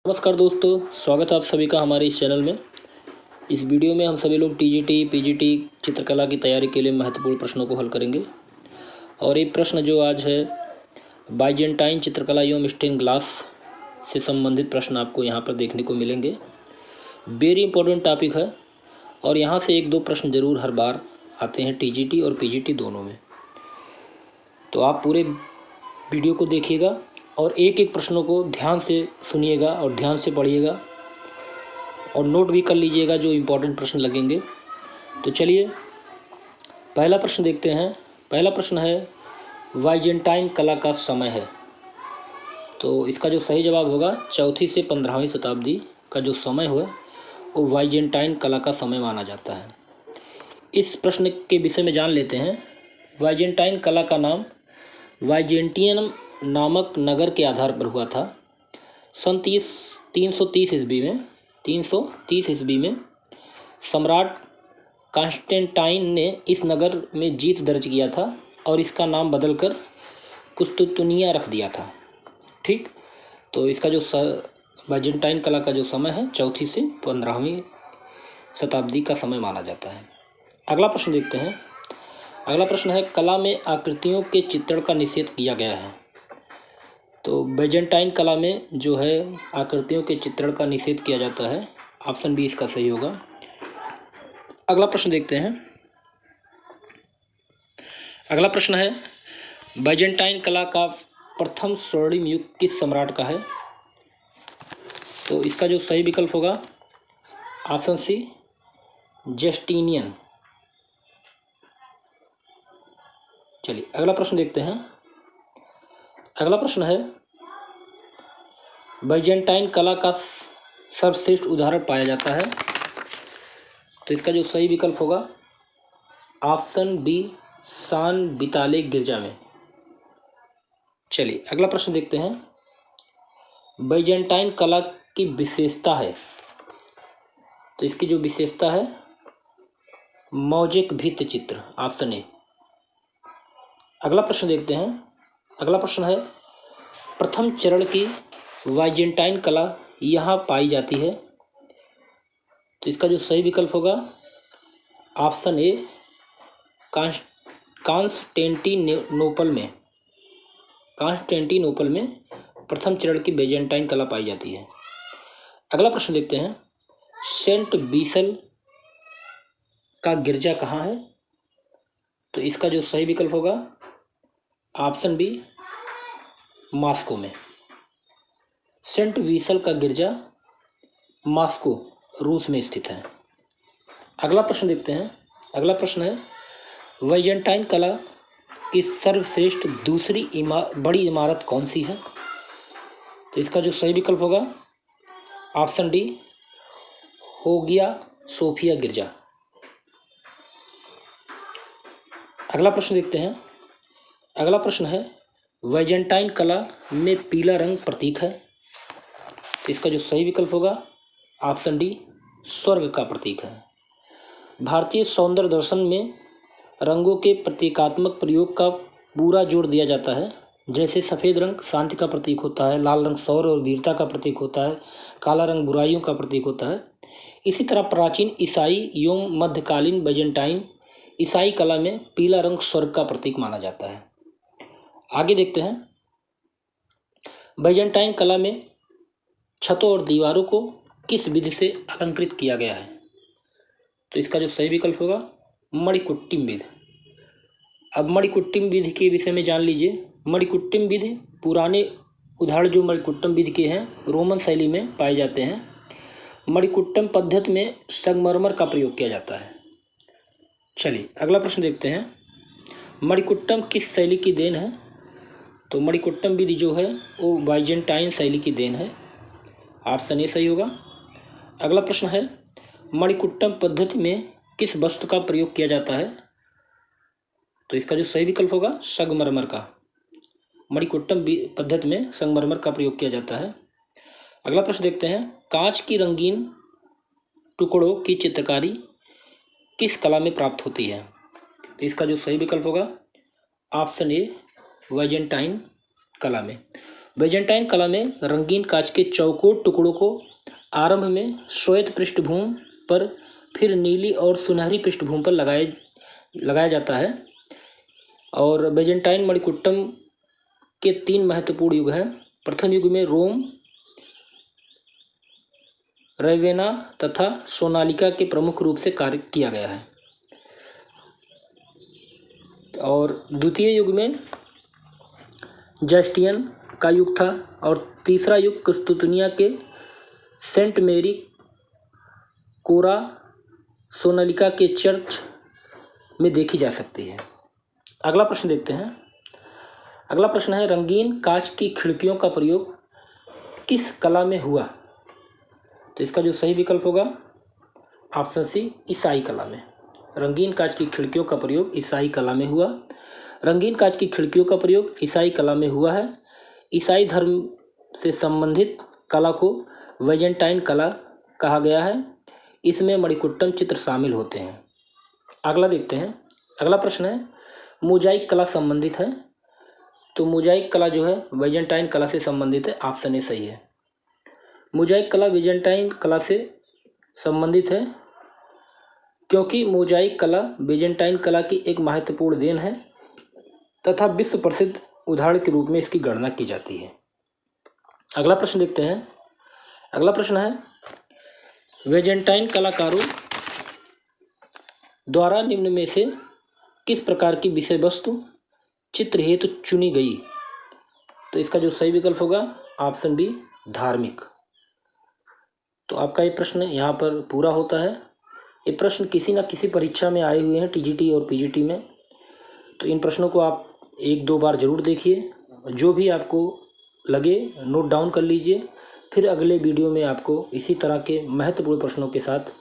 नमस्कार दोस्तों, स्वागत है आप सभी का हमारे इस चैनल में। इस वीडियो में हम सभी लोग टीजीटी, पीजीटी चित्रकला की तैयारी के लिए महत्वपूर्ण प्रश्नों को हल करेंगे। और एक प्रश्न जो आज है, बाइजेंटाइन चित्रकला एवं स्टेन ग्लास से संबंधित प्रश्न आपको यहाँ पर देखने को मिलेंगे। वेरी इंपॉर्टेंट टॉपिक है और यहाँ से एक दो प्रश्न जरूर हर बार आते हैं टीजीटी और पीजीटी दोनों में। तो आप पूरे वीडियो को देखिएगा और एक एक प्रश्नों को ध्यान से सुनिएगा और ध्यान से पढ़िएगा और नोट भी कर लीजिएगा जो इम्पोर्टेंट प्रश्न लगेंगे। तो चलिए पहला प्रश्न देखते हैं। पहला प्रश्न है, बाइजेंटाइन कला का समय है। तो इसका जो सही जवाब होगा, चौथी से 15वीं शताब्दी का जो समय हुआ वो बाइजेंटाइन कला का समय माना जाता है। इस प्रश्न के विषय में जान लेते हैं। बाइजेंटाइन कला का नाम बाइजेंटियन नामक नगर के आधार पर हुआ था। सन 330 ईस्वी में सम्राट कॉन्स्टेंटाइन ने इस नगर में जीत दर्ज किया था और इसका नाम बदलकर कुस्तुतुनिया रख दिया था। ठीक, तो इसका जो बाइजेंटाइन कला का जो समय है, चौथी से 15वीं शताब्दी का समय माना जाता है। अगला प्रश्न देखते हैं। अगला प्रश्न है, कला में आकृतियों के चित्रण का निषेध किया गया है। तो बाइजेंटाइन कला में जो है आकृतियों के चित्रण का निषेध किया जाता है। ऑप्शन बी इसका सही होगा। अगला प्रश्न देखते हैं। अगला प्रश्न है, बाइजेंटाइन कला का प्रथम स्वर्णिम युग किस सम्राट का है। तो इसका जो सही विकल्प होगा, ऑप्शन सी जस्टिनियन। चलिए अगला प्रश्न देखते हैं। अगला प्रश्न है, बाइजेंटाइन कला का सर्वश्रेष्ठ उदाहरण पाया जाता है। तो इसका जो सही विकल्प होगा, ऑप्शन बी सान विताले गिरजा में। चलिए अगला प्रश्न देखते हैं। बाइजेंटाइन कला की विशेषता है। तो इसकी जो विशेषता है, मौजिक भित्ति चित्र, ऑप्शन ए। अगला प्रश्न देखते हैं। अगला प्रश्न है, प्रथम चरण की बाइजेंटाइन कला यहाँ पाई जाती है। तो इसका जो सही विकल्प होगा, ऑप्शन ए कॉन्स्टेंटिनोपल में प्रथम चरण की बाइजेंटाइन कला पाई जाती है। अगला प्रश्न देखते हैं। सेंट बीसल का गिरजा कहाँ है। तो इसका जो सही विकल्प होगा, ऑप्शन बी मॉस्को में। सेंट बीसल का गिरजा मॉस्को, रूस में स्थित है। अगला प्रश्न देखते हैं। अगला प्रश्न है, बाइजेंटाइन कला की सर्वश्रेष्ठ दूसरी बड़ी इमारत कौन सी है। तो इसका जो सही विकल्प होगा, ऑप्शन डी होगिया सोफिया गिरजा। अगला प्रश्न देखते हैं। अगला प्रश्न है, बाइजेंटाइन कला में पीला रंग प्रतीक है। तो इसका जो सही विकल्प होगा, ऑप्शन डी स्वर्ग का प्रतीक है। भारतीय सौंदर्य दर्शन में रंगों के प्रतीकात्मक प्रयोग का पूरा जोर दिया जाता है। जैसे सफ़ेद रंग शांति का प्रतीक होता है, लाल रंग शौर्य और वीरता का प्रतीक होता है, काला रंग बुराइयों का प्रतीक होता है। इसी तरह प्राचीन ईसाई एवं मध्यकालीन बाइजेंटाइन ईसाई कला में पीला रंग स्वर्ग का प्रतीक माना जाता है। आगे देखते हैं। बाइजेंटाइन कला में छतों और दीवारों को किस विधि से अलंकृत किया गया है। तो इसका जो सही विकल्प होगा, मणिकुट्टिम विधि। अब मणिकुट्टिम विधि के विषय में जान लीजिए। मणिकुट्टिम विधि पुराने उदाहरण जो मणिकुट्टम विधि के हैं, रोमन शैली में पाए जाते हैं। मणिकुट्टम पद्धति में संगमरमर का प्रयोग किया जाता है। चलिए अगला प्रश्न देखते हैं। मणिकुट्टम किस शैली की देन है। तो मणिकुट्टम विधि जो है वो बाइजेंटाइन शैली की देन है। ऑप्शन ए सही होगा। अगला प्रश्न है, मणिकुट्टम पद्धति में किस वस्तु का प्रयोग किया जाता है। तो इसका जो सही विकल्प होगा, संगमरमर का। मणिकुट्टम पद्धति में संगमरमर का प्रयोग किया जाता है। अगला प्रश्न देखते हैं। कांच की रंगीन टुकड़ों की चित्रकारी किस कला में प्राप्त होती है। तो इसका जो सही विकल्प होगा, ऑप्शन ए बाइजेंटाइन कला में। बैजेंटाइन कला में रंगीन कांच के चौकोर टुकड़ों को आरंभ में श्वेत पृष्ठभूमि पर फिर नीली और सुनहरी पृष्ठभूमि पर लगाया जाता है। और बैजेंटाइन मणिकुट्टम के 3 महत्वपूर्ण युग हैं। प्रथम युग में रोम, रवेना तथा सोनालिका के प्रमुख रूप से कार्य किया गया है। और द्वितीय युग में जस्टियन का युग था। और तीसरा युग कुस्तुतनिया के सेंट मेरी कोरा सोनालिका के चर्च में देखी जा सकती है। अगला प्रश्न देखते हैं। अगला प्रश्न है, रंगीन कांच की खिड़कियों का प्रयोग किस कला में हुआ? तो इसका जो सही विकल्प होगा ऑप्शन सी, ईसाई कला में। रंगीन कांच की खिड़कियों का प्रयोग ईसाई कला में हुआ। रंगीन कांच की खिड़कियों का प्रयोग ईसाई कला में हुआ है। ईसाई धर्म से संबंधित कला को बैजेंटाइन कला कहा गया है। इसमें मणिकुट्टम चित्र शामिल होते हैं। अगला देखते हैं। अगला प्रश्न है, मोजाइक कला संबंधित है। तो मोजाइक कला जो है बैजेंटाइन कला से संबंधित है। ऑप्शन ए सही है। मोजाइक कला बैजेंटाइन कला से संबंधित है क्योंकि मोजाइक कला बैजेंटाइन कला की एक महत्वपूर्ण देन है तथा विश्व प्रसिद्ध उदाहरण के रूप में इसकी गणना की जाती है। अगला प्रश्न देखते हैं। अगला प्रश्न है, बैजेंटाइन कलाकारों द्वारा निम्न में से किस प्रकार की विषय वस्तु चित्र हेतु चुनी गई? तो इसका जो सही विकल्प होगा ऑप्शन बी, धार्मिक। तो आपका ये प्रश्न यहाँ पर पूरा होता है। ये प्रश्न किसी न किसी परीक्षा में आए हुए हैं, टीजीटी और पीजीटी में। तो इन प्रश्नों को आप 1-2 बार जरूर देखिए। जो भी आपको लगे नोट डाउन कर लीजिए। फिर अगले वीडियो में आपको इसी तरह के महत्वपूर्ण प्रश्नों के साथ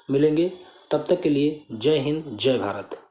मिलेंगे। तब तक के लिए जय हिंद, जय भारत।